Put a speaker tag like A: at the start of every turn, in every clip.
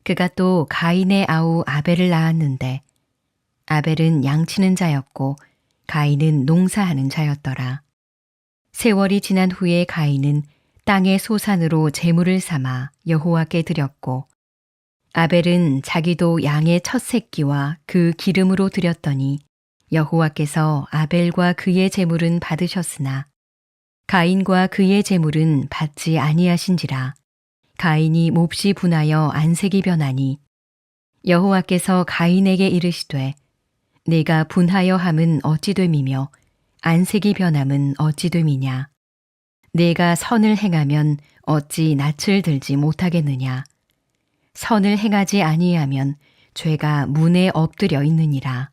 A: 그가 또 가인의 아우 아벨을 낳았는데 아벨은 양치는 자였고 가인은 농사하는 자였더라. 세월이 지난 후에 가인은 땅의 소산으로 제물을 삼아 여호와께 드렸고 아벨은 자기도 양의 첫 새끼와 그 기름으로 드렸더니 여호와께서 아벨과 그의 제물은 받으셨으나 가인과 그의 제물은 받지 아니하신지라. 가인이 몹시 분하여 안색이 변하니 여호와께서 가인에게 이르시되 내가 분하여 함은 어찌 됨이며 안색이 변함은 어찌 됨이냐. 내가 선을 행하면 어찌 낯을 들지 못하겠느냐. 선을 행하지 아니하면 죄가 문에 엎드려 있느니라.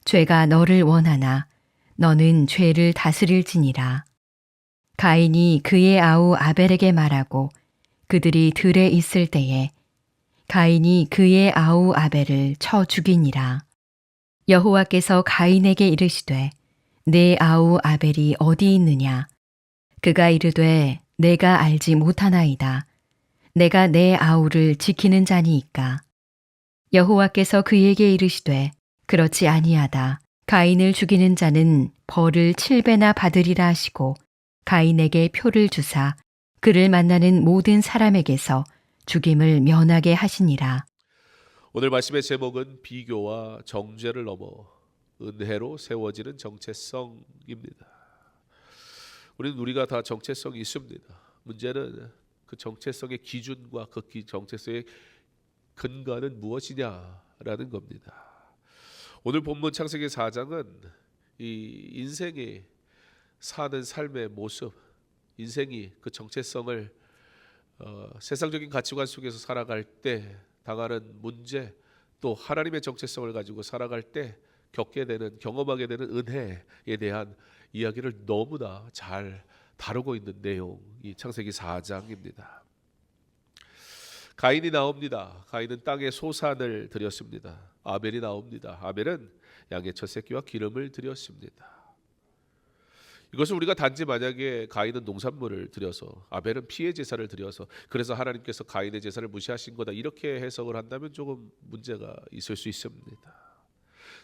A: 죄가 너를 원하나 너는 죄를 다스릴지니라. 가인이 그의 아우 아벨에게 말하고 그들이 들에 있을 때에 가인이 그의 아우 아벨을 쳐 죽이니라. 여호와께서 가인에게 이르시되 내 아우 아벨이 어디 있느냐. 그가 이르되 내가 알지 못하나이다. 내가 내 아우를 지키는 자니이까. 여호와께서 그에게 이르시되 그렇지 아니하다. 가인을 죽이는 자는 벌을 7배나 받으리라 하시고 가인에게 표를 주사 그를 만나는 모든 사람에게서 죽임을 면하게 하시니라.
B: 오늘 말씀의 제목은 비교와 정죄를 넘어 은혜로 세워지는 정체성입니다. 우리가 다 정체성이 있습니다. 문제는 그 정체성의 기준과 그 정체성의 근거는 무엇이냐라는 겁니다. 오늘 본문 창세기 4장은 이 인생이 사는 삶의 모습, 인생이 그 정체성을 세상적인 가치관 속에서 살아갈 때 당하는 문제, 또 하나님의 정체성을 가지고 살아갈 때 겪게 되는, 경험하게 되는 은혜에 대한 이야기를 너무나 잘 다루고 있는 내용이 창세기 4장입니다. 가인이 나옵니다. 가인은 땅의 소산을 드렸습니다. 아벨이 나옵니다. 아벨은 양의 첫 새끼와 기름을 드렸습니다. 이것을 우리가 단지 만약에 가인은 농산물을 드려서 아벨은 피의 제사를 드려서 그래서 하나님께서 가인의 제사를 무시하신 거다 이렇게 해석을 한다면 조금 문제가 있을 수 있습니다.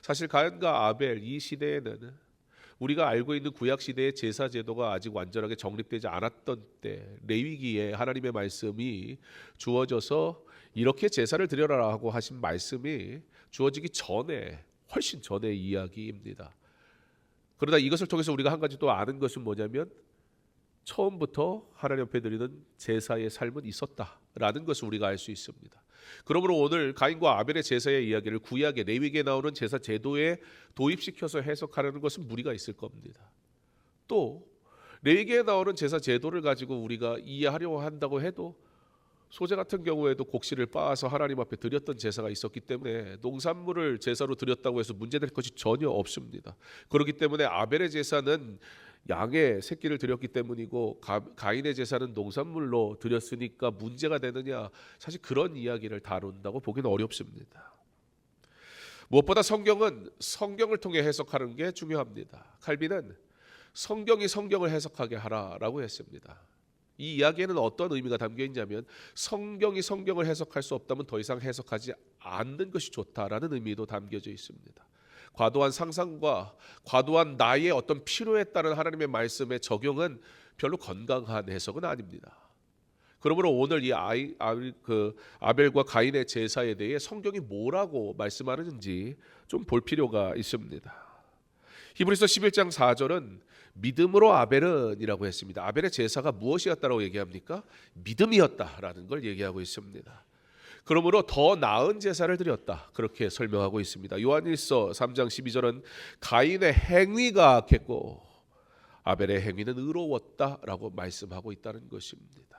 B: 사실 가인과 아벨 이 시대에는 우리가 알고 있는 구약 시대의 제사 제도가 아직 완전하게 정립되지 않았던 때 레위기에 하나님의 말씀이 주어져서 이렇게 제사를 드려라라고 하신 말씀이 주어지기 전에 훨씬 전의 이야기입니다. 그러나 이것을 통해서 우리가 한 가지 또 아는 것은 뭐냐면 처음부터 하나님 앞에 드리는 제사의 삶은 있었다라는 것을 우리가 알 수 있습니다. 그러므로 오늘 가인과 아벨의 제사의 이야기를 구약의 레위기에 나오는 제사 제도에 도입시켜서 해석하려는 것은 무리가 있을 겁니다. 또 레위기에 나오는 제사 제도를 가지고 우리가 이해하려고 한다고 해도 소재 같은 경우에도 곡식을 빻아서 하나님 앞에 드렸던 제사가 있었기 때문에 농산물을 제사로 드렸다고 해서 문제될 것이 전혀 없습니다. 그렇기 때문에 아벨의 제사는 양의 새끼를 드렸기 때문이고 가인의 제사는 농산물로 드렸으니까 문제가 되느냐, 사실 그런 이야기를 다룬다고 보기는 어렵습니다. 무엇보다 성경은 성경을 통해 해석하는 게 중요합니다. 칼빈은 성경이 성경을 해석하게 하라라고 했습니다. 이 이야기에는 어떤 의미가 담겨 있냐면 성경이 성경을 해석할 수 없다면 더 이상 해석하지 않는 것이 좋다라는 의미도 담겨져 있습니다. 과도한 상상과 과도한 나의 어떤 필요에 따른 하나님의 말씀의 적용은 별로 건강한 해석은 아닙니다. 그러므로 오늘 이 아벨과 가인의 제사에 대해 성경이 뭐라고 말씀하는지 좀 볼 필요가 있습니다. 히브리서 11장 4절은 믿음으로 아벨은이라고 했습니다. 아벨의 제사가 무엇이었다라고 얘기합니까? 믿음이었다라는 걸 얘기하고 있습니다. 그러므로 더 나은 제사를 드렸다 그렇게 설명하고 있습니다. 요한일서 3장 12절은 가인의 행위가 악했고 아벨의 행위는 의로웠다라고 말씀하고 있다는 것입니다.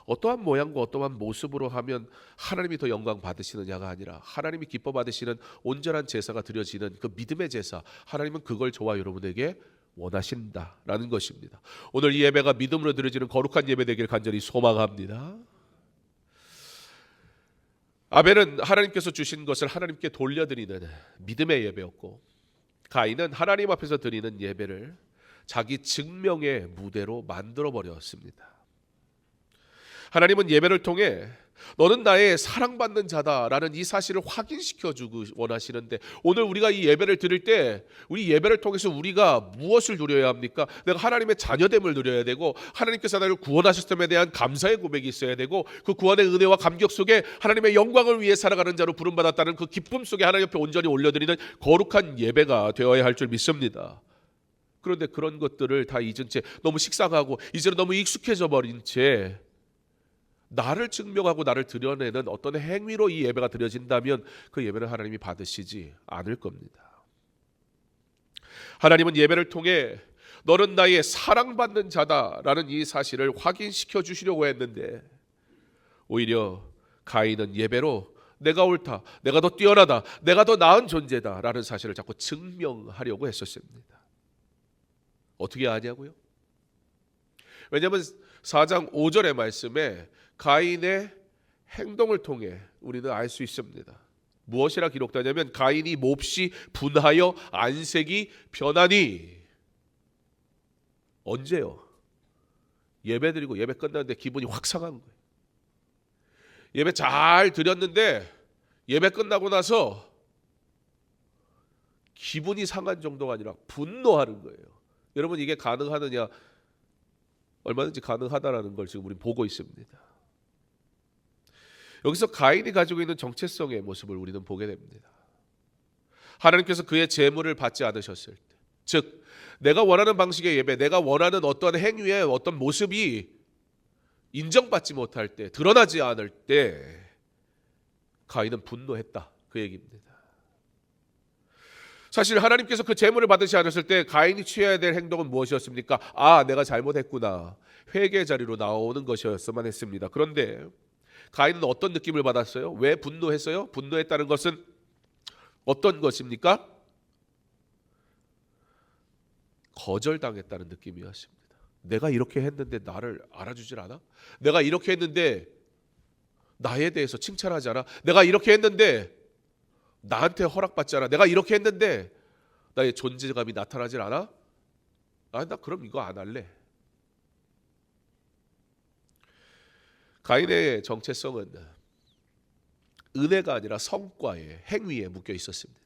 B: 어떠한 모양과 어떠한 모습으로 하면 하나님이 더 영광 받으시느냐가 아니라 하나님이 기뻐 받으시는 온전한 제사가 드려지는 그 믿음의 제사, 하나님은 그걸 저와 여러분에게 원하신다라는 것입니다. 오늘 이 예배가 믿음으로 드려지는 거룩한 예배 되길 간절히 소망합니다. 아벨은 하나님께서 주신 것을 하나님께 돌려드리는 믿음의 예배였고 가인은 하나님 앞에서 드리는 예배를 자기 증명의 무대로 만들어버렸습니다. 하나님은 예배를 통해 너는 나의 사랑받는 자다라는 이 사실을 확인시켜 주고 원하시는데, 오늘 우리가 이 예배를 드릴 때 우리 예배를 통해서 우리가 무엇을 누려야 합니까? 내가 하나님의 자녀됨을 누려야 되고, 하나님께서 나를 구원하셨음에 대한 감사의 고백이 있어야 되고, 그 구원의 은혜와 감격 속에 하나님의 영광을 위해 살아가는 자로 부름받았다는 그 기쁨 속에 하나님 옆에 온전히 올려드리는 거룩한 예배가 되어야 할 줄 믿습니다. 그런데 그런 것들을 다 잊은 채, 너무 식상하고 이제는 너무 익숙해져 버린 채 나를 증명하고 나를 드러내는 어떤 행위로 이 예배가 드려진다면 그 예배는 하나님이 받으시지 않을 겁니다. 하나님은 예배를 통해 너는 나의 사랑받는 자다라는 이 사실을 확인시켜 주시려고 했는데, 오히려 가인은 예배로 내가 옳다, 내가 더 뛰어나다, 내가 더 나은 존재다라는 사실을 자꾸 증명하려고 했었습니다. 어떻게 아냐고요? 왜냐하면 4장 5절의 말씀에 가인의 행동을 통해 우리는 알 수 있습니다. 무엇이라 기록되냐면, 가인이 몹시 분하여 안색이 변하니. 언제요? 예배 드리고 예배 끝났는데 기분이 확 상한 거예요. 예배 잘 드렸는데 예배 끝나고 나서 기분이 상한 정도가 아니라 분노하는 거예요. 여러분, 이게 가능하느냐? 얼마든지 가능하다라는 걸 지금 우리는 보고 있습니다. 여기서 가인이 가지고 있는 정체성의 모습을 우리는 보게 됩니다. 하나님께서 그의 제물을 받지 않으셨을 때, 즉 내가 원하는 방식의 예배, 내가 원하는 어떤 행위의 어떤 모습이 인정받지 못할 때, 드러나지 않을 때 가인은 분노했다, 그 얘기입니다. 사실 하나님께서 그 제물을 받으시 않았을 때 가인이 취해야 될 행동은 무엇이었습니까? 아, 내가 잘못했구나, 회개 자리로 나오는 것이었어만 했습니다. 그런데 가인은 어떤 느낌을 받았어요? 왜 분노했어요? 분노했다는 것은 어떤 것입니까? 거절당했다는 느낌이었습니다. 내가 이렇게 했는데 나를 알아주질 않아? 내가 이렇게 했는데 나에 대해서 칭찬하지 않아? 내가 이렇게 했는데 나한테 허락받지 않아? 내가 이렇게 했는데 나의 존재감이 나타나질 않아? 아, 나 그럼 이거 안 할래. 가인의 정체성은 은혜가 아니라 성과의 행위에 묶여 있었습니다.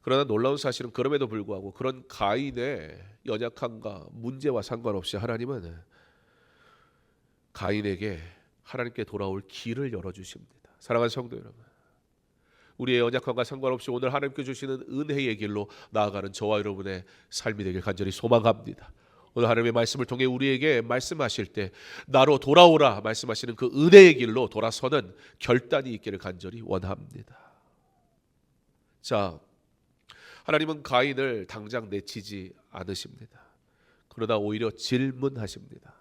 B: 그러나 놀라운 사실은, 그럼에도 불구하고 그런 가인의 연약함과 문제와 상관없이 하나님은 가인에게 하나님께 돌아올 길을 열어주십니다. 사랑하는 성도 여러분, 우리의 연약함과 상관없이 오늘 하나님께 주시는 은혜의 길로 나아가는 저와 여러분의 삶이 되길 간절히 소망합니다. 오늘 하나님의 말씀을 통해 우리에게 말씀하실 때 나로 돌아오라 말씀하시는 그 은혜의 길로 돌아서는 결단이 있기를 간절히 원합니다. 자, 하나님은 가인을 당장 내치지 않으십니다. 그러나 오히려 질문하십니다.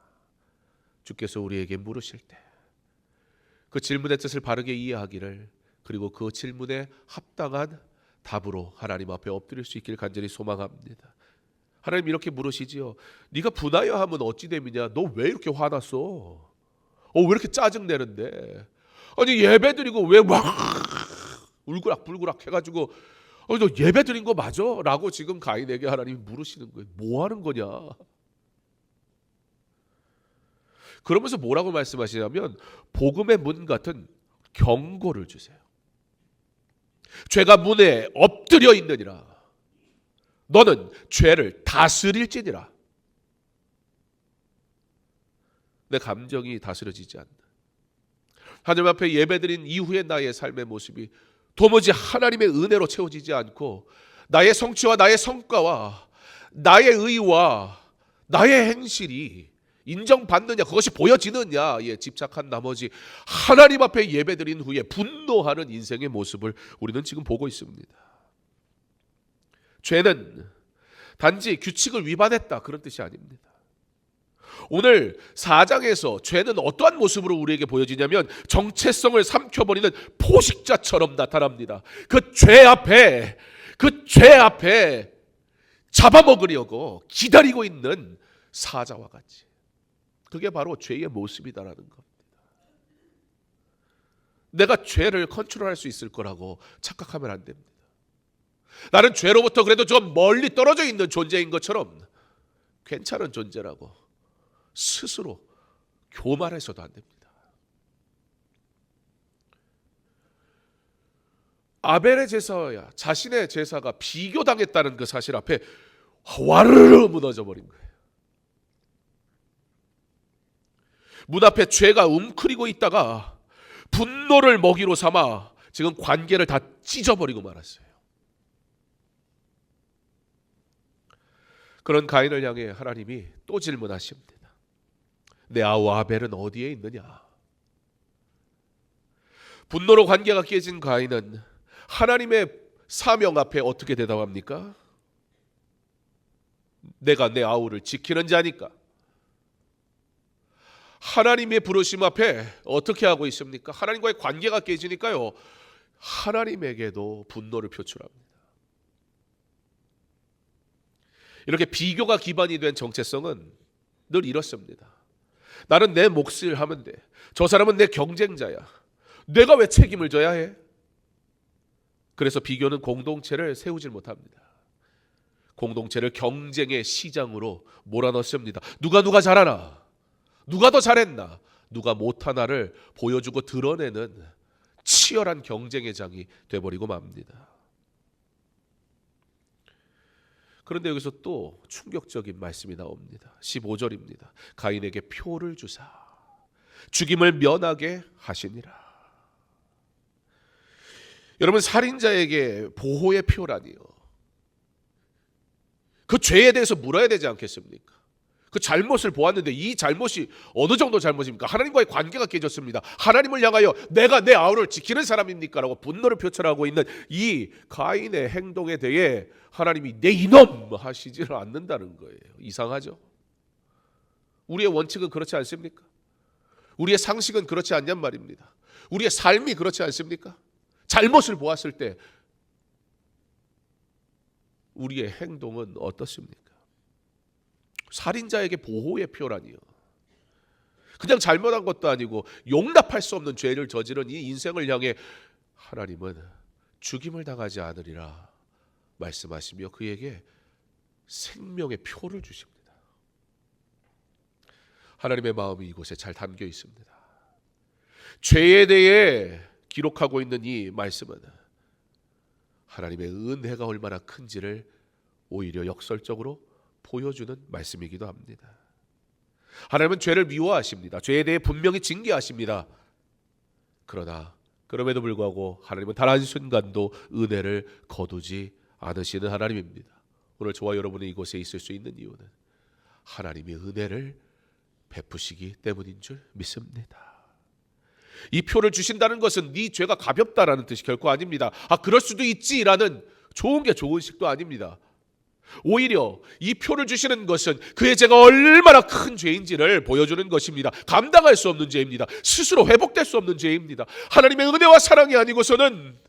B: 주께서 우리에게 물으실 때 그 질문의 뜻을 바르게 이해하기를, 그리고 그 질문에 합당한 답으로 하나님 앞에 엎드릴 수 있기를 간절히 소망합니다. 하나님 이렇게 물으시지요. 네가 분하여 하면 어찌 됨이냐? 너 왜 이렇게 화났어? 왜 이렇게 짜증내는데? 아니 예배드리고 왜 막 울그락불그락 해가지고 너 예배드린 거 맞아? 라고 지금 가인에게 하나님이 물으시는 거예요. 뭐 하는 거냐? 그러면서 뭐라고 말씀하시냐면, 복음의 문 같은 경고를 주세요. 죄가 문에 엎드려 있느니라. 너는 죄를 다스릴지니라. 내 감정이 다스려지지 않는다. 하나님 앞에 예배드린 이후에 나의 삶의 모습이 도무지 하나님의 은혜로 채워지지 않고 나의 성취와 나의 성과와 나의 의와 나의 행실이 인정받느냐, 그것이 보여지느냐에 집착한 나머지 하나님 앞에 예배드린 후에 분노하는 인생의 모습을 우리는 지금 보고 있습니다. 죄는 단지 규칙을 위반했다, 그런 뜻이 아닙니다. 오늘 4장에서 죄는 어떠한 모습으로 우리에게 보여지냐면 정체성을 삼켜버리는 포식자처럼 나타납니다. 그 죄 앞에 잡아먹으려고 기다리고 있는 사자와 같이. 그게 바로 죄의 모습이다라는 겁니다. 내가 죄를 컨트롤할 수 있을 거라고 착각하면 안 됩니다. 나는 죄로부터 그래도 좀 멀리 떨어져 있는 존재인 것처럼 괜찮은 존재라고 스스로 교만해서도 안 됩니다. 아벨의 제사와 자신의 제사가 비교당했다는 그 사실 앞에 와르르 무너져 버린 거예요. 문 앞에 죄가 웅크리고 있다가 분노를 먹이로 삼아 지금 관계를 다 찢어버리고 말았어요. 그런 가인을 향해 하나님이 또 질문하십니다. 내 아우 아벨은 어디에 있느냐? 분노로 관계가 깨진 가인은 하나님의 사명 앞에 어떻게 대답합니까? 내가 내 아우를 지키는 자니까. 하나님의 부르심 앞에 어떻게 하고 있습니까? 하나님과의 관계가 깨지니까요, 하나님에게도 분노를 표출합니다. 이렇게 비교가 기반이 된 정체성은 늘 이렇습니다. 나는 내 몫을 하면 돼. 저 사람은 내 경쟁자야. 내가 왜 책임을 져야 해? 그래서 비교는 공동체를 세우질 못합니다. 공동체를 경쟁의 시장으로 몰아넣습니다. 누가 잘하나? 누가 더 잘했나? 누가 못하나를 보여주고 드러내는 치열한 경쟁의 장이 돼버리고 맙니다. 그런데 여기서 또 충격적인 말씀이 나옵니다. 15절입니다. 가인에게 표를 주사 죽임을 면하게 하시니라. 여러분, 살인자에게 보호의 표라니요, 그 죄에 대해서 물어야 되지 않겠습니까? 그 잘못을 보았는데 이 잘못이 어느 정도 잘못입니까? 하나님과의 관계가 깨졌습니다. 하나님을 향하여 내가 내 아우를 지키는 사람입니까? 라고 분노를 표출하고 있는 이 가인의 행동에 대해 하나님이 내 이놈 하시지를 않는다는 거예요. 이상하죠? 우리의 원칙은 그렇지 않습니까? 우리의 상식은 그렇지 않냔 말입니다. 우리의 삶이 그렇지 않습니까? 잘못을 보았을 때 우리의 행동은 어떻습니까? 살인자에게 보호의 표라니요, 그냥 잘못한 것도 아니고 용납할 수 없는 죄를 저지른 이 인생을 향해 하나님은 죽임을 당하지 않으리라 말씀하시며 그에게 생명의 표를 주십니다. 하나님의 마음이 이곳에 잘 담겨 있습니다. 죄에 대해 기록하고 있는 이 말씀은 하나님의 은혜가 얼마나 큰지를 오히려 역설적으로 보여주는 말씀이기도 합니다. 하나님은 죄를 미워하십니다. 죄에 대해 분명히 징계하십니다. 그러나 그럼에도 불구하고 하나님은 단 한순간도 은혜를 거두지 않으시는 하나님입니다. 오늘 저와 여러분이 이곳에 있을 수 있는 이유는 하나님이 은혜를 베푸시기 때문인 줄 믿습니다. 이 표를 주신다는 것은 네 죄가 가볍다라는 뜻이 결코 아닙니다. 그럴 수도 있지라는 좋은 게 좋은 식도 아닙니다. 오히려 이 표를 주시는 것은 그의 죄가 얼마나 큰 죄인지를 보여주는 것입니다. 감당할 수 없는 죄입니다. 스스로 회복될 수 없는 죄입니다. 하나님의 은혜와 사랑이 아니고서는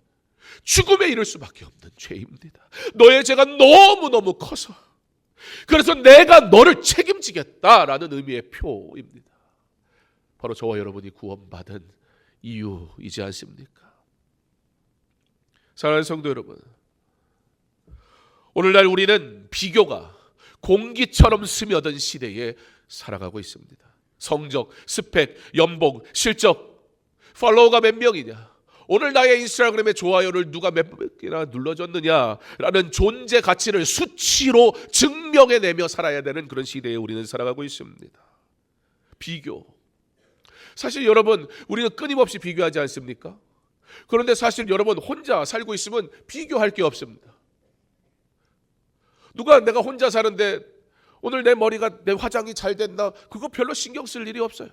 B: 죽음에 이를 수밖에 없는 죄입니다. 너의 죄가 너무너무 커서 그래서 내가 너를 책임지겠다라는 의미의 표입니다. 바로 저와 여러분이 구원받은 이유이지 않습니까? 사랑하는 성도 여러분, 오늘날 우리는 비교가 공기처럼 스며든 시대에 살아가고 있습니다. 성적, 스펙, 연봉, 실적, 팔로워가 몇 명이냐, 오늘 나의 인스타그램에 좋아요를 누가 몇 개나 눌러줬느냐라는 존재 가치를 수치로 증명해내며 살아야 되는 그런 시대에 우리는 살아가고 있습니다. 비교. 사실 여러분, 우리는 끊임없이 비교하지 않습니까? 그런데 사실 여러분, 혼자 살고 있으면 비교할 게 없습니다. 누가 내가 혼자 사는데 오늘 내 머리가, 내 화장이 잘 됐나, 그거 별로 신경 쓸 일이 없어요.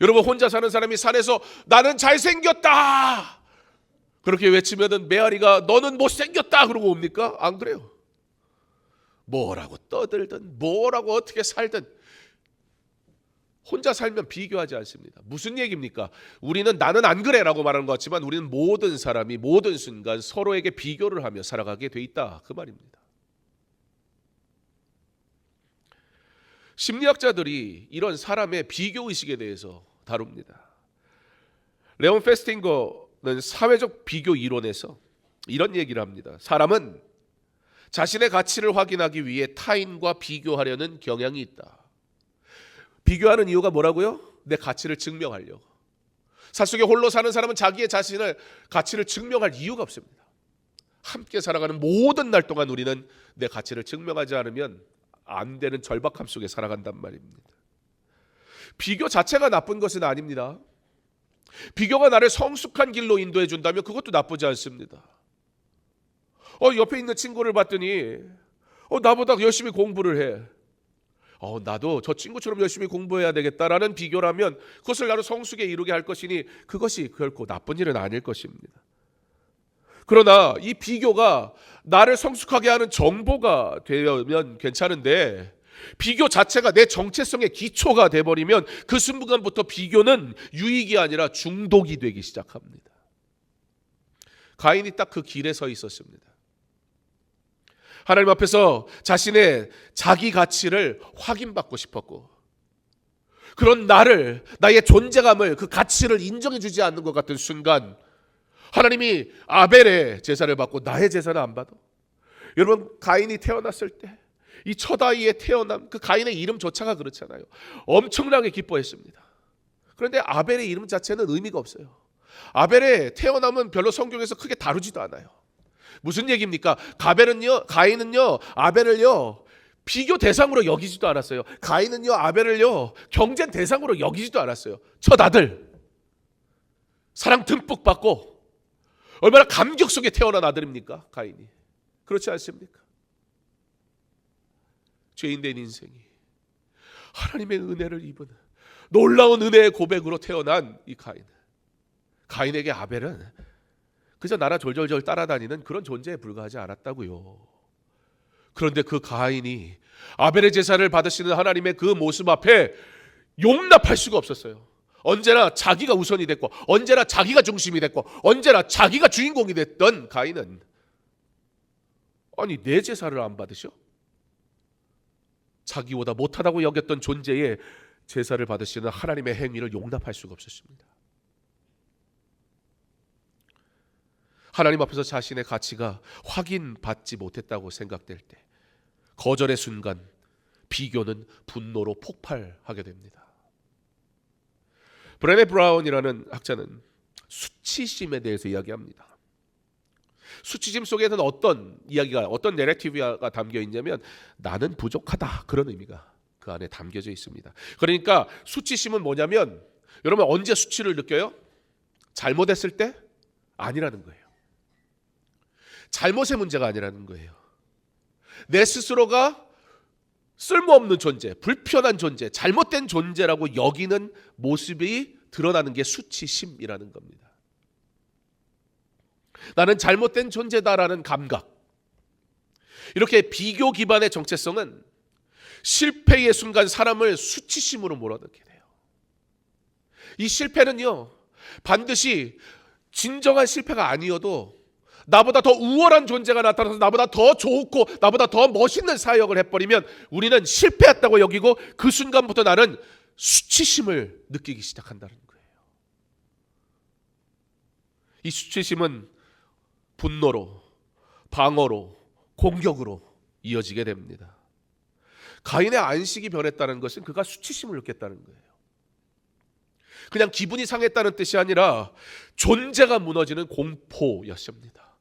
B: 여러분, 혼자 사는 사람이 산에서 나는 잘생겼다 그렇게 외치면은 메아리가 너는 못생겼다 그러고 옵니까? 안 그래요. 뭐라고 떠들든 뭐라고 어떻게 살든 혼자 살면 비교하지 않습니다. 무슨 얘기입니까? 우리는 나는 안 그래라고 말하는 것 같지만 우리는 모든 사람이 모든 순간 서로에게 비교를 하며 살아가게 돼 있다, 그 말입니다. 심리학자들이 이런 사람의 비교의식에 대해서 다룹니다. 레온 페스팅거는 사회적 비교 이론에서 이런 얘기를 합니다. 사람은 자신의 가치를 확인하기 위해 타인과 비교하려는 경향이 있다. 비교하는 이유가 뭐라고요? 내 가치를 증명하려고. 산속에 홀로 사는 사람은 자기의 자신을 가치를 증명할 이유가 없습니다. 함께 살아가는 모든 날 동안 우리는 내 가치를 증명하지 않으면 안 되는 절박함 속에 살아간단 말입니다. 비교 자체가 나쁜 것은 아닙니다. 비교가 나를 성숙한 길로 인도해 준다면 그것도 나쁘지 않습니다. 옆에 있는 친구를 봤더니 나보다 열심히 공부를 해. 나도 저 친구처럼 열심히 공부해야 되겠다라는 비교라면 그것을 나를 성숙에 이르게 할 것이니 그것이 결코 나쁜 일은 아닐 것입니다. 그러나 이 비교가 나를 성숙하게 하는 정보가 되면 괜찮은데 비교 자체가 내 정체성의 기초가 돼버리면 그 순간부터 비교는 유익이 아니라 중독이 되기 시작합니다. 가인이 딱 그 길에 서 있었습니다. 하나님 앞에서 자신의 자기 가치를 확인받고 싶었고 그런 나의 존재감을 그 가치를 인정해 주지 않는 것 같은 순간 하나님이 아벨의 제사를 받고 나의 제사는 안 받아. 여러분 가인이 태어났을 때 이 첫 아이의 태어남 그 가인의 이름조차가 그렇잖아요. 엄청나게 기뻐했습니다. 그런데 아벨의 이름 자체는 의미가 없어요. 아벨의 태어남은 별로 성경에서 크게 다루지도 않아요. 무슨 얘기입니까? 가인은요 아벨을요 비교 대상으로 여기지도 않았어요. 가인은요 아벨을요 경쟁 대상으로 여기지도 않았어요. 첫 아들 사랑 듬뿍 받고 얼마나 감격 속에 태어난 아들입니까? 가인이. 그렇지 않습니까? 죄인된 인생이 하나님의 은혜를 입은 놀라운 은혜의 고백으로 태어난 이 가인에게 아벨은 그저 나라 졸졸졸 따라다니는 그런 존재에 불과하지 않았다고요. 그런데 그 가인이 아벨의 제사를 받으시는 하나님의 그 모습 앞에 용납할 수가 없었어요. 언제나 자기가 우선이 됐고 언제나 자기가 중심이 됐고 언제나 자기가 주인공이 됐던 가인은 아니 내 제사를 안 받으셔? 자기보다 못하다고 여겼던 존재의 제사를 받으시는 하나님의 행위를 용납할 수가 없었습니다. 하나님 앞에서 자신의 가치가 확인받지 못했다고 생각될 때 거절의 순간 비교는 분노로 폭발하게 됩니다. 브레네 브라운이라는 학자는 수치심에 대해서 이야기합니다. 수치심 속에는 어떤 이야기가 어떤 내러티브가 담겨 있냐면 나는 부족하다 그런 의미가 그 안에 담겨져 있습니다. 그러니까 수치심은 뭐냐면 여러분 언제 수치를 느껴요? 잘못했을 때? 아니라는 거예요. 잘못의 문제가 아니라는 거예요. 내 스스로가 쓸모없는 존재, 불편한 존재, 잘못된 존재라고 여기는 모습이 드러나는 게 수치심이라는 겁니다. 나는 잘못된 존재다라는 감각. 이렇게 비교 기반의 정체성은 실패의 순간 사람을 수치심으로 몰아넣게 돼요. 이 실패는요, 반드시 진정한 실패가 아니어도 나보다 더 우월한 존재가 나타나서 나보다 더 좋고 나보다 더 멋있는 사역을 해버리면 우리는 실패했다고 여기고 그 순간부터 나는 수치심을 느끼기 시작한다는 거예요. 이 수치심은 분노로, 방어로, 공격으로 이어지게 됩니다. 가인의 안식이 변했다는 것은 그가 수치심을 느꼈다는 거예요. 그냥 기분이 상했다는 뜻이 아니라 존재가 무너지는 공포였습니다.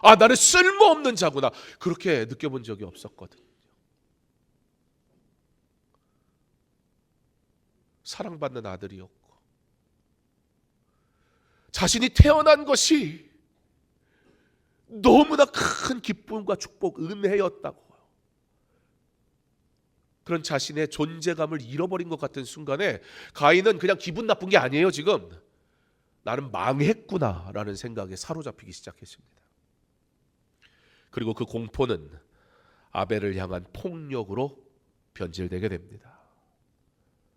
B: 아, 나는 쓸모없는 자구나. 그렇게 느껴본 적이 없었거든요. 사랑받는 아들이었고 자신이 태어난 것이 너무나 큰 기쁨과 축복, 은혜였다고. 그런 자신의 존재감을 잃어버린 것 같은 순간에 가인은 그냥 기분 나쁜 게 아니에요. 지금 나는 망했구나라는 생각에 사로잡히기 시작했습니다. 그리고 그 공포는 아벨을 향한 폭력으로 변질되게 됩니다.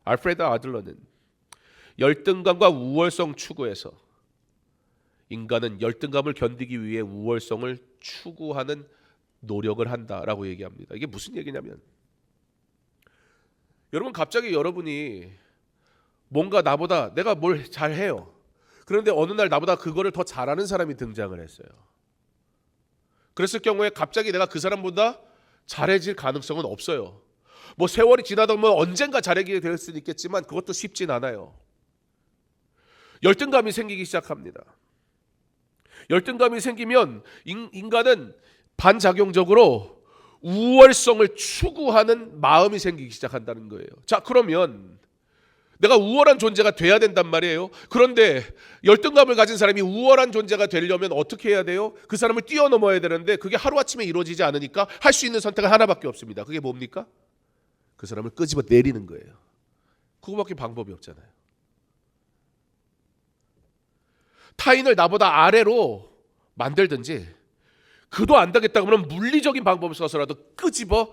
B: 알프레드 아들러는 열등감과 우월성 추구에서 인간은 열등감을 견디기 위해 우월성을 추구하는 노력을 한다라고 얘기합니다. 이게 무슨 얘기냐면 여러분 갑자기 여러분이 뭔가 나보다 내가 뭘 잘해요. 그런데 어느 날 나보다 그거를 더 잘하는 사람이 등장을 했어요. 그랬을 경우에 갑자기 내가 그 사람보다 잘해질 가능성은 없어요. 뭐 세월이 지나다 보면 언젠가 자라게 될 수는 있겠지만 그것도 쉽진 않아요. 열등감이 생기기 시작합니다. 열등감이 생기면 인간은 반작용적으로 우월성을 추구하는 마음이 생기기 시작한다는 거예요. 자, 그러면 내가 우월한 존재가 돼야 된단 말이에요. 그런데 열등감을 가진 사람이 우월한 존재가 되려면 어떻게 해야 돼요? 그 사람을 뛰어넘어야 되는데 그게 하루아침에 이루어지지 않으니까 할 수 있는 선택은 하나밖에 없습니다. 그게 뭡니까? 그 사람을 끄집어 내리는 거예요. 그거밖에 방법이 없잖아요. 타인을 나보다 아래로 만들든지 그도 안 되겠다 그러면 물리적인 방법을 써서라도 끄집어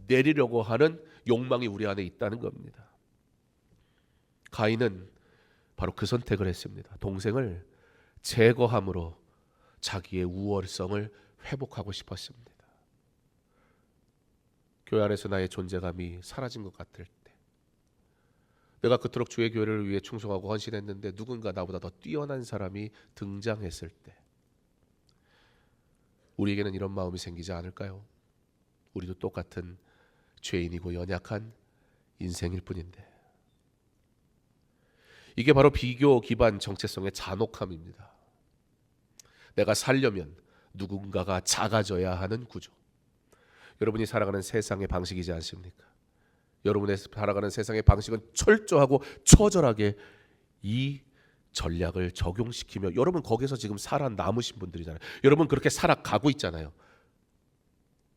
B: 내리려고 하는 욕망이 우리 안에 있다는 겁니다. 가인은 바로 그 선택을 했습니다. 동생을 제거함으로 자기의 우월성을 회복하고 싶었습니다. 교회 안에서 나의 존재감이 사라진 것 같을 때, 내가 그토록 주의 교회를 위해 충성하고 헌신했는데 누군가 나보다 더 뛰어난 사람이 등장했을 때 우리에게는 이런 마음이 생기지 않을까요? 우리도 똑같은 죄인이고 연약한 인생일 뿐인데. 이게 바로 비교 기반 정체성의 잔혹함입니다. 내가 살려면 누군가가 작아져야 하는 구조. 여러분이 살아가는 세상의 방식이지 않습니까? 여러분의 살아가는 세상의 방식은 철저하고 처절하게 이 전략을 적용시키며 여러분 거기서 지금 살아남으신 분들이잖아요. 여러분 그렇게 살아가고 있잖아요.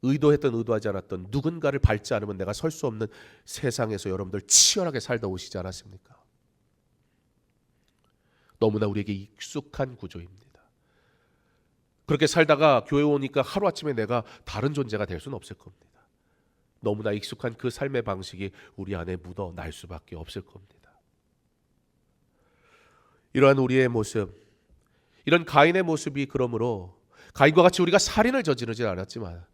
B: 의도했던 의도하지 않았던 누군가를 밟지 않으면 내가 설 수 없는 세상에서 여러분들 치열하게 살다 오시지 않았습니까? 너무나 우리에게 익숙한 구조입니다. 그렇게 살다가 교회 오니까 하루아침에 내가 다른 존재가 될 수는 없을 겁니다. 너무나 익숙한 그 삶의 방식이 우리 안에 묻어날 수밖에 없을 겁니다. 이러한 우리의 모습, 이런 가인의 모습이 그러므로 가인과 같이 우리가 살인을 저지르진 않았지만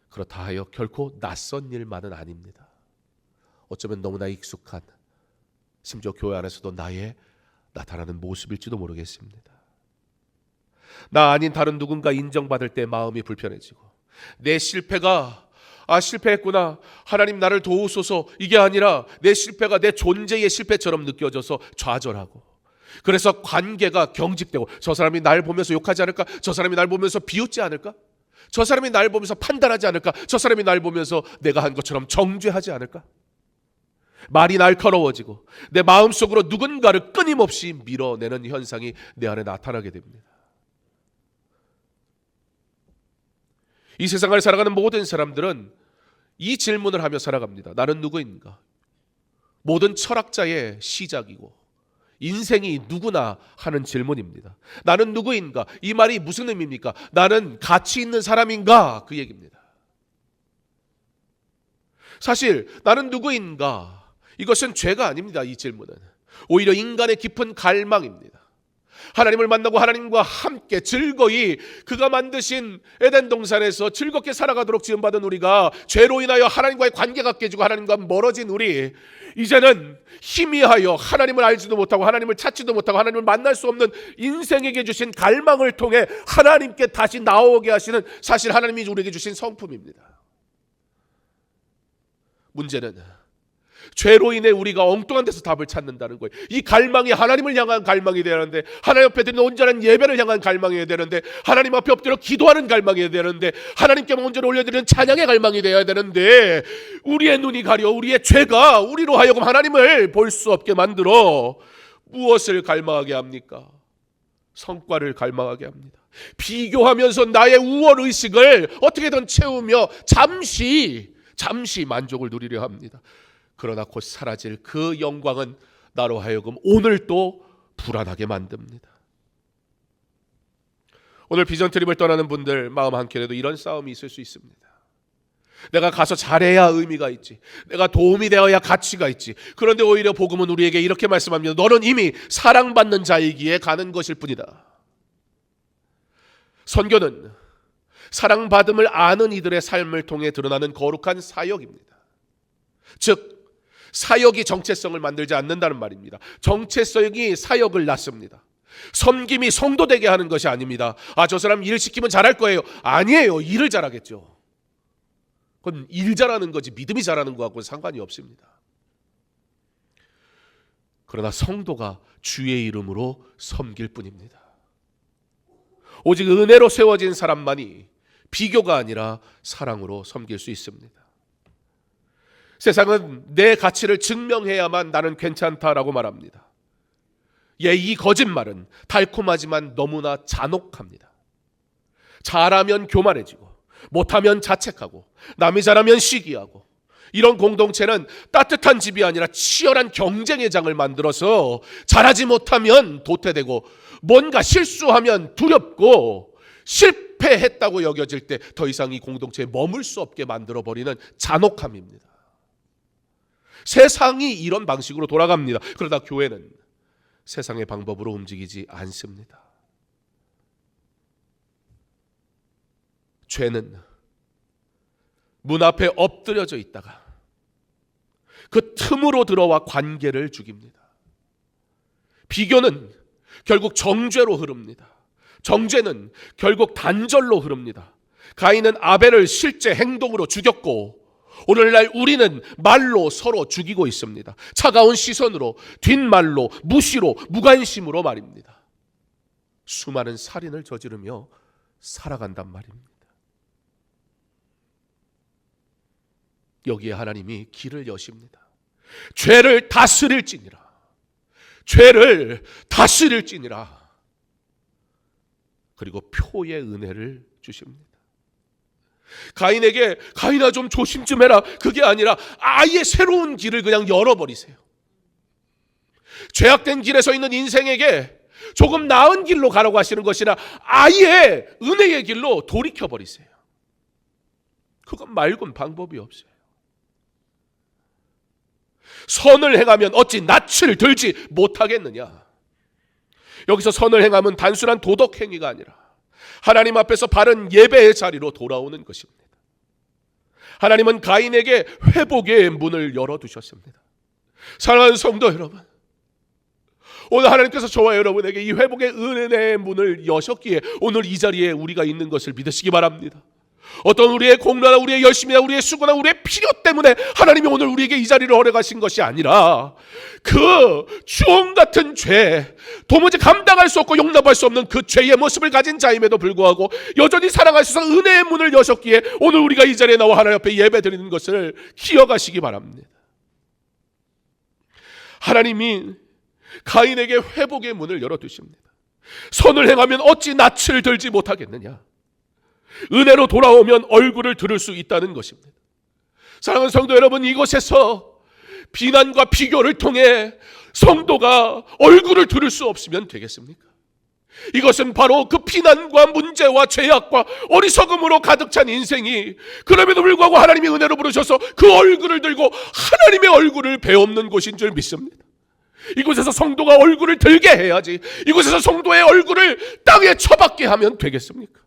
B: 그렇다 하여 결코 낯선 일만은 아닙니다. 어쩌면 너무나 익숙한, 심지어 교회 안에서도 나의 나타나는 모습일지도 모르겠습니다. 나 아닌 다른 누군가 인정받을 때 마음이 불편해지고 내 실패가 실패했구나, 하나님 나를 도우소서, 이게 아니라 내 실패가 내 존재의 실패처럼 느껴져서 좌절하고, 그래서 관계가 경직되고, 저 사람이 날 보면서 욕하지 않을까? 저 사람이 날 보면서 비웃지 않을까? 저 사람이 날 보면서 판단하지 않을까? 저 사람이 날 보면서 내가 한 것처럼 정죄하지 않을까? 말이 날카로워지고 내 마음속으로 누군가를 끊임없이 밀어내는 현상이 내 안에 나타나게 됩니다. 이 세상을 살아가는 모든 사람들은 이 질문을 하며 살아갑니다. 나는 누구인가? 모든 철학자의 시작이고 인생이 누구나 하는 질문입니다. 나는 누구인가? 이 말이 무슨 의미입니까? 나는 가치 있는 사람인가? 그 얘기입니다. 사실 나는 누구인가? 이것은 죄가 아닙니다. 이 질문은 오히려 인간의 깊은 갈망입니다. 하나님을 만나고 하나님과 함께 즐거이 그가 만드신 에덴 동산에서 즐겁게 살아가도록 지음받은 우리가 죄로 인하여 하나님과의 관계가 깨지고 하나님과 멀어진 우리, 이제는 희미하여 하나님을 알지도 못하고 하나님을 찾지도 못하고 하나님을 만날 수 없는 인생에게 주신 갈망을 통해 하나님께 다시 나오게 하시는, 사실 하나님이 우리에게 주신 성품입니다. 문제는 죄로 인해 우리가 엉뚱한 데서 답을 찾는다는 거예요. 이 갈망이 하나님을 향한 갈망이 되어야 하는데, 하나님 앞에 드리는 온전한 예배를 향한 갈망이어야 되는데, 하나님 앞에 엎드려 기도하는 갈망이어야 되는데, 하나님께 온전히 올려드리는 찬양의 갈망이 되어야 되는데, 우리의 눈이 가려 우리의 죄가 우리로 하여금 하나님을 볼 수 없게 만들어 무엇을 갈망하게 합니까? 성과를 갈망하게 합니다. 비교하면서 나의 우월의식을 어떻게든 채우며 잠시 만족을 누리려 합니다. 그러나 곧 사라질 그 영광은 나로 하여금 오늘 또 불안하게 만듭니다. 오늘 비전 트립을 떠나는 분들 마음 한켠에도 이런 싸움이 있을 수 있습니다. 내가 가서 잘해야 의미가 있지, 내가 도움이 되어야 가치가 있지. 그런데 오히려 복음은 우리에게 이렇게 말씀합니다. 너는 이미 사랑받는 자이기에 가는 것일 뿐이다. 선교는 사랑받음을 아는 이들의 삶을 통해 드러나는 거룩한 사역입니다. 즉 사역이 정체성을 만들지 않는다는 말입니다. 정체성이 사역을 낳습니다. 섬김이 성도 되게 하는 것이 아닙니다. 저 사람 일 시키면 잘할 거예요. 아니에요. 일을 잘하겠죠. 그건 일 잘하는 거지 믿음이 잘하는 거하고는 상관이 없습니다. 그러나 성도가 주의 이름으로 섬길 뿐입니다. 오직 은혜로 세워진 사람만이 비교가 아니라 사랑으로 섬길 수 있습니다. 세상은 내 가치를 증명해야만 나는 괜찮다라고 말합니다. 이 거짓말은 달콤하지만 너무나 잔혹합니다. 잘하면 교만해지고 못하면 자책하고 남이 잘하면 시기하고, 이런 공동체는 따뜻한 집이 아니라 치열한 경쟁의 장을 만들어서 잘하지 못하면 도태되고 뭔가 실수하면 두렵고 실패했다고 여겨질 때 더 이상 이 공동체에 머물 수 없게 만들어버리는 잔혹함입니다. 세상이 이런 방식으로 돌아갑니다. 그러다 교회는 세상의 방법으로 움직이지 않습니다. 죄는 문 앞에 엎드려져 있다가 그 틈으로 들어와 관계를 죽입니다. 비교는 결국 정죄로 흐릅니다. 정죄는 결국 단절로 흐릅니다. 가인은 아벨을 실제 행동으로 죽였고, 오늘날 우리는 말로 서로 죽이고 있습니다. 차가운 시선으로, 뒷말로, 무시로, 무관심으로 말입니다. 수많은 살인을 저지르며 살아간단 말입니다. 여기에 하나님이 길을 여십니다. 죄를 다스릴지니라. 죄를 다스릴지니라. 그리고 표의 은혜를 주십니다. 가인에게 가인아 좀 조심 좀 해라, 그게 아니라 아예 새로운 길을 그냥 열어버리세요. 죄악된 길에 서 있는 인생에게 조금 나은 길로 가라고 하시는 것이라 아예 은혜의 길로 돌이켜버리세요. 그것 말고는 방법이 없어요. 선을 행하면 어찌 낯을 들지 못하겠느냐. 여기서 선을 행함은 단순한 도덕 행위가 아니라 하나님 앞에서 바른 예배의 자리로 돌아오는 것입니다. 하나님은 가인에게 회복의 문을 열어두셨습니다. 사랑하는 성도 여러분, 오늘 하나님께서 저와 여러분에게 이 회복의 은혜의 문을 여셨기에 오늘 이 자리에 우리가 있는 것을 믿으시기 바랍니다. 어떤 우리의 공로나 우리의 열심이나 우리의 수고나 우리의 필요 때문에 하나님이 오늘 우리에게 이 자리를 허락하신 것이 아니라 그 주홍 같은 죄, 도무지 감당할 수 없고 용납할 수 없는 그 죄의 모습을 가진 자임에도 불구하고 여전히 사랑하셔서 은혜의 문을 여셨기에 오늘 우리가 이 자리에 나와 하나님 앞에 예배 드리는 것을 기억하시기 바랍니다. 하나님이 가인에게 회복의 문을 열어두십니다. 선을 행하면 어찌 낯을 들지 못하겠느냐. 은혜로 돌아오면 얼굴을 들을 수 있다는 것입니다. 사랑하는 성도 여러분, 이곳에서 비난과 비교를 통해 성도가 얼굴을 들을 수 없으면 되겠습니까? 이것은 바로 그 비난과 문제와 죄악과 어리석음으로 가득 찬 인생이, 그럼에도 불구하고 하나님이 은혜로 부르셔서 그 얼굴을 들고 하나님의 얼굴을 베없는 곳인 줄 믿습니다. 이곳에서 성도가 얼굴을 들게 해야지, 이곳에서 성도의 얼굴을 땅에 쳐박게 하면 되겠습니까?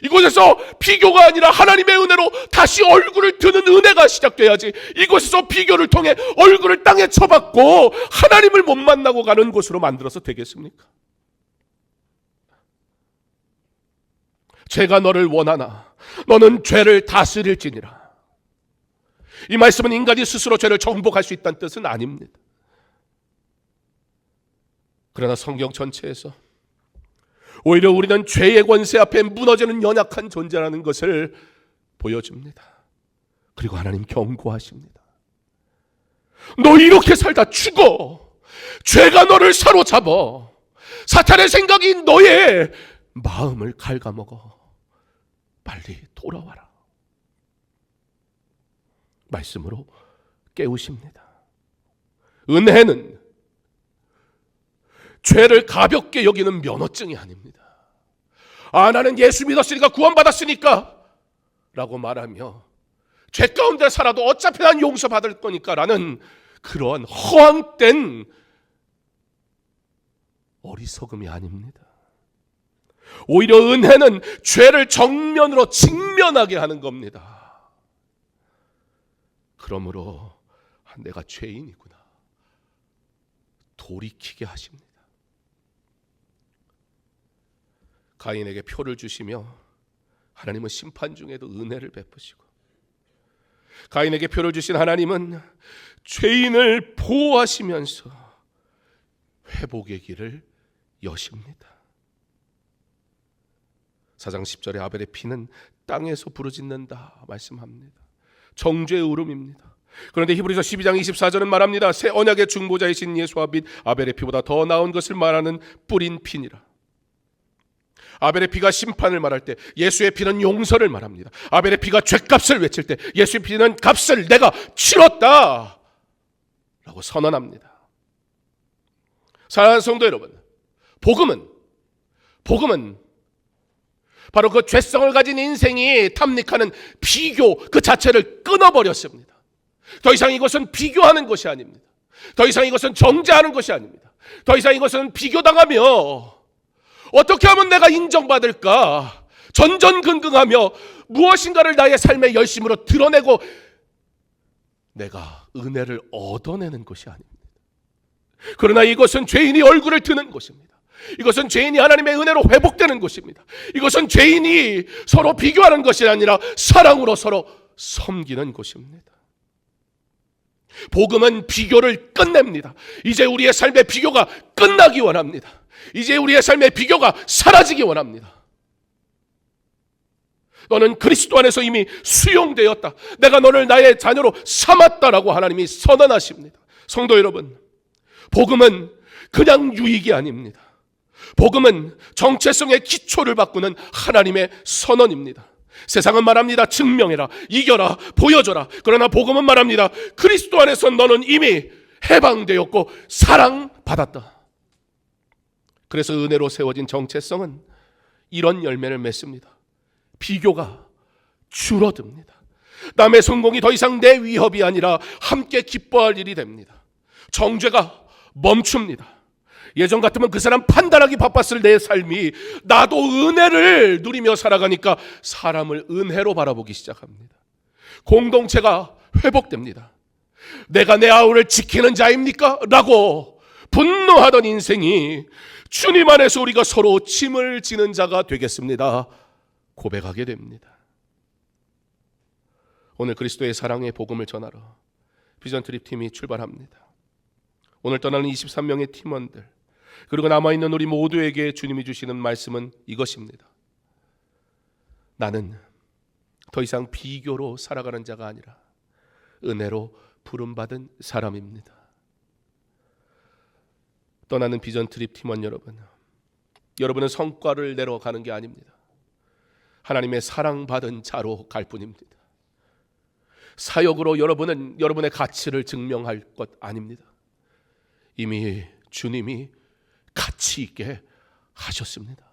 B: 이곳에서 비교가 아니라 하나님의 은혜로 다시 얼굴을 드는 은혜가 시작돼야지, 이곳에서 비교를 통해 얼굴을 땅에 쳐박고 하나님을 못 만나고 가는 곳으로 만들어서 되겠습니까? 죄가 너를 원하나 너는 죄를 다스릴지니라. 이 말씀은 인간이 스스로 죄를 정복할 수 있다는 뜻은 아닙니다. 그러나 성경 전체에서 오히려 우리는 죄의 권세 앞에 무너지는 연약한 존재라는 것을 보여줍니다. 그리고 하나님 경고하십니다. 너 이렇게 살다 죽어. 죄가 너를 사로잡아. 사탄의 생각이 너의 마음을 갉아먹어. 빨리 돌아와라. 말씀으로 깨우십니다. 은혜는 죄를 가볍게 여기는 면허증이 아닙니다. 나는 예수 믿었으니까 구원받았으니까 라고 말하며 죄 가운데 살아도 어차피 난 용서받을 거니까 라는 그러한 허황된 어리석음이 아닙니다. 오히려 은혜는 죄를 정면으로 직면하게 하는 겁니다. 그러므로 내가 죄인이구나 돌이키게 하십니다. 가인에게 표를 주시며 하나님은 심판 중에도 은혜를 베푸시고 가인에게 표를 주신 하나님은 죄인을 보호하시면서 회복의 길을 여십니다. 4장 10절에 아벨의 피는 땅에서 부르짖는다 말씀합니다. 정죄의 울음입니다. 그런데 히브리서 12장 24절은 말합니다. 새 언약의 중보자이신 예수와 및 아벨의 피보다 더 나은 것을 말하는 뿌린 피니라. 아벨의 피가 심판을 말할 때 예수의 피는 용서를 말합니다. 아벨의 피가 죄값을 외칠 때 예수의 피는 값을 내가 치렀다 라고 선언합니다. 사랑하는 성도 여러분, 복음은 바로 그 죄성을 가진 인생이 탐닉하는 비교 그 자체를 끊어버렸습니다. 더 이상 이것은 비교하는 것이 아닙니다. 더 이상 이것은 정죄하는 것이 아닙니다. 더 이상 이것은 비교당하며 어떻게 하면 내가 인정받을까 전전긍긍하며 무엇인가를 나의 삶의 열심으로 드러내고 내가 은혜를 얻어내는 것이 아닙니다. 그러나 이것은 죄인이 얼굴을 드는 것입니다. 이것은 죄인이 하나님의 은혜로 회복되는 것입니다. 이것은 죄인이 서로 비교하는 것이 아니라 사랑으로 서로 섬기는 것입니다. 복음은 비교를 끝냅니다. 이제 우리의 삶의 비교가 끝나기 원합니다. 이제 우리의 삶의 비교가 사라지기 원합니다. 너는 그리스도 안에서 이미 수용되었다. 내가 너를 나의 자녀로 삼았다라고 하나님이 선언하십니다. 성도 여러분, 복음은 그냥 유익이 아닙니다. 복음은 정체성의 기초를 바꾸는 하나님의 선언입니다. 세상은 말합니다. 증명해라, 이겨라, 보여줘라. 그러나 복음은 말합니다. 그리스도 안에서 너는 이미 해방되었고 사랑받았다. 그래서 은혜로 세워진 정체성은 이런 열매를 맺습니다. 비교가 줄어듭니다. 남의 성공이 더 이상 내 위협이 아니라 함께 기뻐할 일이 됩니다. 정죄가 멈춥니다. 예전 같으면 그 사람 판단하기 바빴을 내 삶이 나도 은혜를 누리며 살아가니까 사람을 은혜로 바라보기 시작합니다. 공동체가 회복됩니다. 내가 내 아우를 지키는 자입니까? 라고 분노하던 인생이 주님 안에서 우리가 서로 짐을 지는 자가 되겠습니다. 고백하게 됩니다. 오늘 그리스도의 사랑의 복음을 전하러 비전 트립 팀이 출발합니다. 오늘 떠나는 23명의 팀원들 그리고 남아있는 우리 모두에게 주님이 주시는 말씀은 이것입니다. 나는 더 이상 비교로 살아가는 자가 아니라 은혜로 부름받은 사람입니다. 떠나는 비전 트립 팀원 여러분, 여러분은 성과를 내러 가는 게 아닙니다. 하나님의 사랑받은 자로 갈 뿐입니다. 사역으로 여러분은 여러분의 가치를 증명할 것 아닙니다. 이미 주님이 가치 있게 하셨습니다.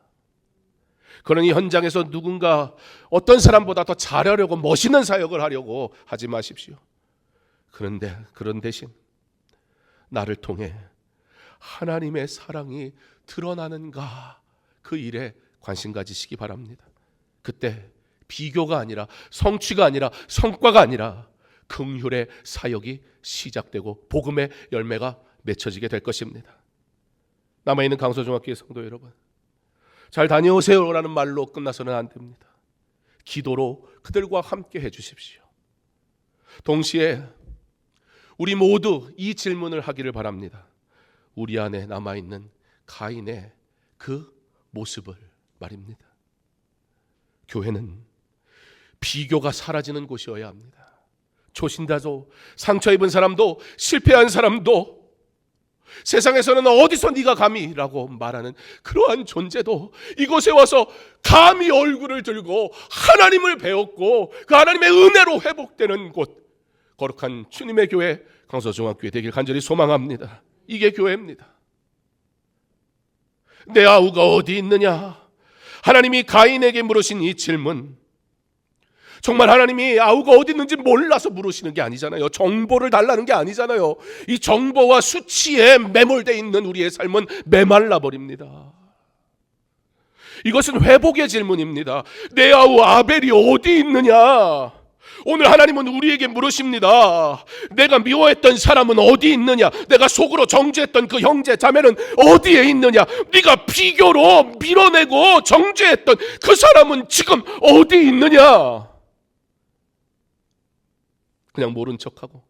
B: 그러니 현장에서 누군가 어떤 사람보다 더 잘하려고 멋있는 사역을 하려고 하지 마십시오. 그런데 그런 대신 나를 통해 하나님의 사랑이 드러나는가 그 일에 관심 가지시기 바랍니다. 그때 비교가 아니라 성취가 아니라 성과가 아니라 긍휼의 사역이 시작되고 복음의 열매가 맺혀지게 될 것입니다. 남아있는 강서중학교의 성도 여러분, 잘 다녀오세요라는 말로 끝나서는 안 됩니다. 기도로 그들과 함께 해주십시오. 동시에 우리 모두 이 질문을 하기를 바랍니다. 우리 안에 남아있는 가인의 그 모습을 말입니다. 교회는 비교가 사라지는 곳이어야 합니다. 초신자도 상처 입은 사람도 실패한 사람도 세상에서는 어디서 네가 감히 라고 말하는 그러한 존재도 이곳에 와서 감히 얼굴을 들고 하나님을 배웠고 그 하나님의 은혜로 회복되는 곳, 거룩한 주님의 교회 강서중학교에 되길 간절히 소망합니다. 이게 교회입니다. 내 아우가 어디 있느냐? 하나님이 가인에게 물으신 이 질문, 정말 하나님이 아우가 어디 있는지 몰라서 물으시는 게 아니잖아요. 정보를 달라는 게 아니잖아요. 이 정보와 수치에 매몰되어 있는 우리의 삶은 메말라 버립니다. 이것은 회복의 질문입니다. 내 아우 아벨이 어디 있느냐? 오늘 하나님은 우리에게 물으십니다. 내가 미워했던 사람은 어디 있느냐? 내가 속으로 정죄했던 그 형제 자매는 어디에 있느냐? 네가 비교로 밀어내고 정죄했던 그 사람은 지금 어디 있느냐? 그냥 모른 척하고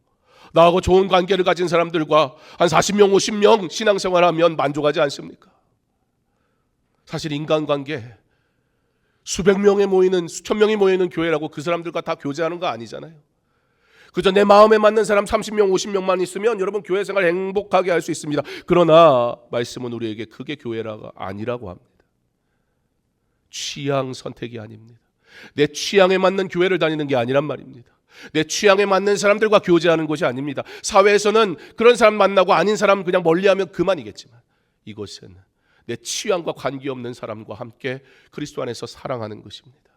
B: 나하고 좋은 관계를 가진 사람들과 한 40명, 50명 신앙생활하면 만족하지 않습니까? 사실 인간관계 수백 명에 모이는, 수천 명이 모이는 교회라고 그 사람들과 다 교제하는 거 아니잖아요. 그저 내 마음에 맞는 사람 30명, 50명만 있으면 여러분 교회 생활 행복하게 할 수 있습니다. 그러나 말씀은 우리에게 그게 교회가 아니라고 합니다. 취향 선택이 아닙니다. 내 취향에 맞는 교회를 다니는 게 아니란 말입니다. 내 취향에 맞는 사람들과 교제하는 것이 아닙니다. 사회에서는 그런 사람 만나고 아닌 사람 그냥 멀리하면 그만이겠지만 이것은 내 취향과 관계없는 사람과 함께 그리스도 안에서 사랑하는 것입니다.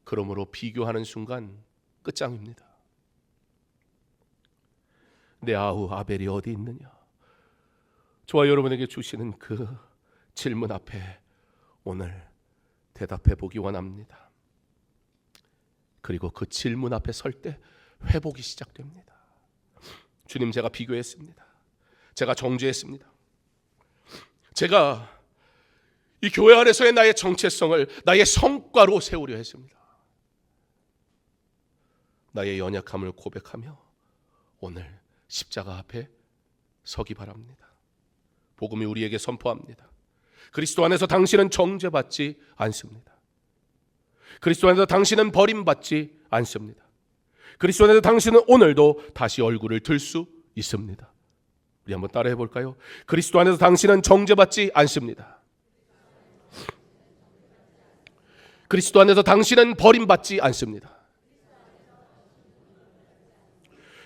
B: 그러므로 비교하는 순간 끝장입니다. 내 아우 아벨이 어디 있느냐? 저와 여러분에게 주시는 그 질문 앞에 오늘 대답해 보기 원합니다. 그리고 그 질문 앞에 설 때 회복이 시작됩니다. 주님, 제가 비교했습니다. 제가 정죄했습니다. 제가 이 교회 안에서의 나의 정체성을 나의 성과로 세우려 했습니다. 나의 연약함을 고백하며 오늘 십자가 앞에 서기 바랍니다. 복음이 우리에게 선포합니다. 그리스도 안에서 당신은 정죄받지 않습니다. 그리스도 안에서 당신은 버림받지 않습니다. 그리스도 안에서 당신은 오늘도 다시 얼굴을 들 수 있습니다. 우리 한번 따라해 볼까요? 그리스도 안에서 당신은 정죄받지 않습니다. 그리스도 안에서 당신은 버림받지 않습니다.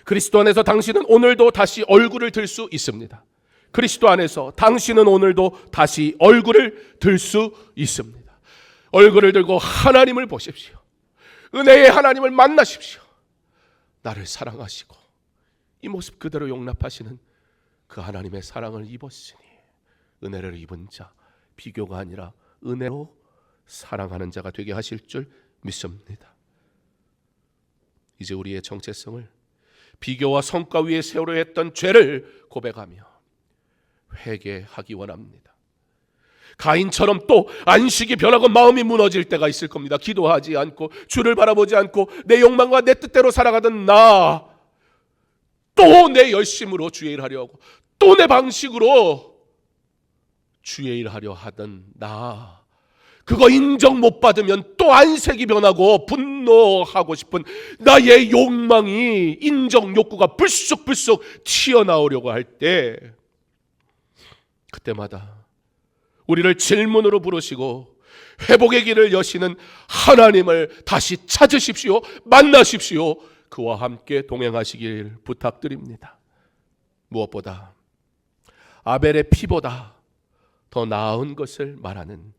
B: 그리스도 안에서 당신은 오늘도 다시 얼굴을 들 수 있습니다. 그리스도 안에서 당신은 오늘도 다시 얼굴을 들 수 있습니다. 얼굴을 들고 하나님을 보십시오. 은혜의 하나님을 만나십시오. 나를 사랑하시고 이 모습 그대로 용납하시는 그 하나님의 사랑을 입었으니 은혜를 입은 자, 비교가 아니라 은혜로 사랑하는 자가 되게 하실 줄 믿습니다. 이제 우리의 정체성을 비교와 성과 위에 세우려 했던 죄를 고백하며 회개하기 원합니다. 가인처럼 또 안식이 변하고 마음이 무너질 때가 있을 겁니다. 기도하지 않고 주를 바라보지 않고 내 욕망과 내 뜻대로 살아가던 나, 또 내 열심으로 주의 일하려 하고 또 내 방식으로 주의 일하려 하던 나, 그거 인정 못 받으면 또 안색이 변하고 분노하고 싶은 나의 욕망이, 인정 욕구가 불쑥불쑥 튀어나오려고 할 때, 그때마다 우리를 질문으로 부르시고 회복의 길을 여시는 하나님을 다시 찾으십시오. 만나십시오. 그와 함께 동행하시길 부탁드립니다. 무엇보다 아벨의 피보다 더 나은 것을 말하는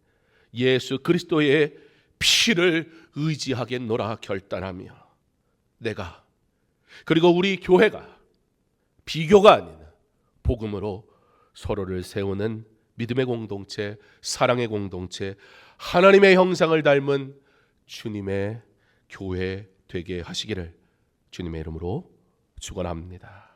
B: 예수 그리스도의 피를 의지하겠노라 결단하며 내가, 그리고 우리 교회가 비교가 아닌 복음으로 서로를 세우는 믿음의 공동체, 사랑의 공동체, 하나님의 형상을 닮은 주님의 교회 되게 하시기를 주님의 이름으로 축원합니다.